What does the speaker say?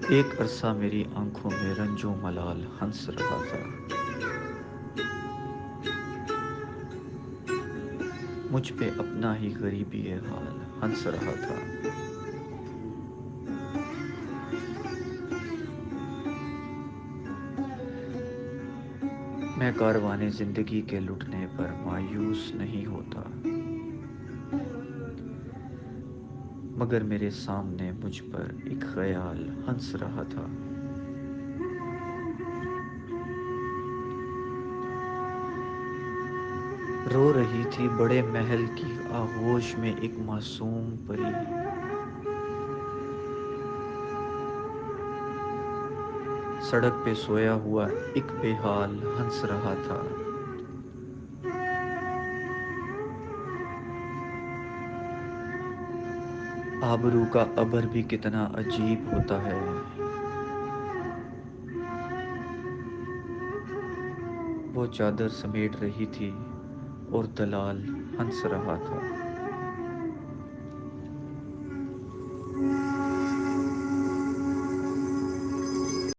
एक अरसा मेरी आंखों में रंजो मलाल हंस रहा था। मुझ पे अपना ही गरीबी हाल हंस रहा था। मैं कारवाने जिंदगी के लुटने पर मायूस नहीं होता, मगर मेरे सामने मुझ पर एक ख्याल हंस रहा था। रो रही थी बड़े महल की आगोश में एक मासूम परी। सड़क पे सोया हुआ एक बेहाल हंस रहा था। आबरू का अबर भी कितना अजीब होता है। वो चादर समेट रही थी और दलाल हंस रहा था।